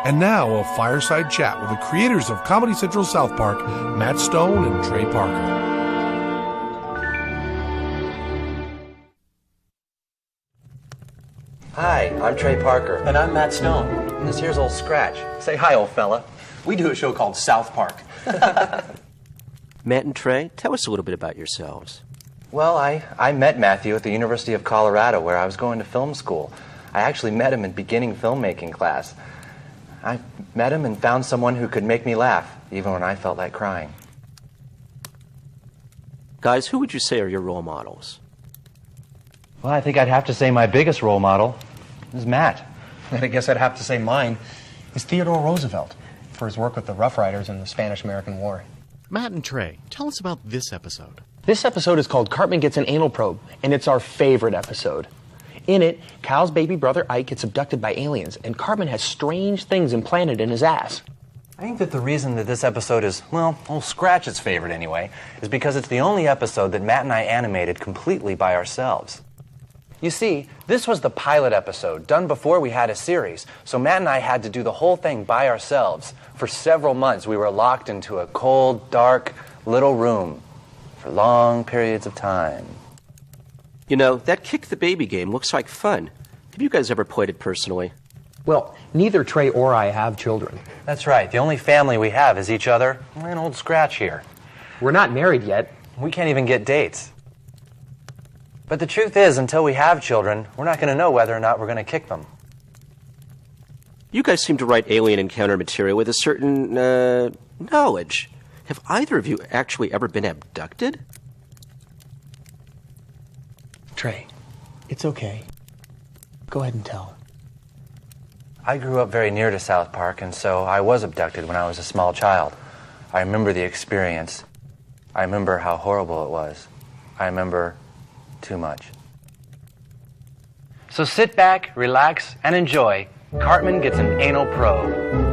And now, a fireside chat with the creators of Comedy Central South Park, Matt Stone and Trey Parker. Hi, I'm Trey Parker. And I'm Matt Stone. And this here's old Scratch. Say hi, old fella. We do a show called South Park. Matt and Trey, tell us a little bit about yourselves. Well, I met Matthew at the University of Colorado, where I was going to film school. I actually met him in beginning filmmaking class. I met him and found someone who could make me laugh, even when I felt like crying. Guys, who would you say are your role models? Well, I think I'd have to say my biggest role model is Matt. And I guess I'd have to say mine is Theodore Roosevelt for his work with the Rough Riders in the Spanish-American War. Matt and Trey, tell us about this episode. This episode is called Cartman Gets an Anal Probe, and it's our favorite episode. In it, Cal's baby brother Ike gets abducted by aliens, and Cartman has strange things implanted in his ass. I think that the reason that this episode is, well, old Scratch's favorite anyway, is because it's the only episode that Matt and I animated completely by ourselves. You see, this was the pilot episode, done before we had a series, so Matt and I had to do the whole thing by ourselves. For several months, we were locked into a cold, dark, little room for long periods of time. You know, that Kick the Baby game looks like fun. Have you guys ever played it personally? Well, neither Trey or I have children. That's right. The only family we have is each other and old Scratch here. We're not married yet. We can't even get dates. But the truth is, until we have children, we're not going to know whether or not we're going to kick them. You guys seem to write alien encounter material with a certain, knowledge. Have either of you actually ever been abducted? Trey, it's okay. Go ahead and tell. I grew up very near to South Park, and so I was abducted when I was a small child. I remember the experience. I remember how horrible it was. I remember too much. So sit back, relax, and enjoy. Cartman Gets an Anal Probe.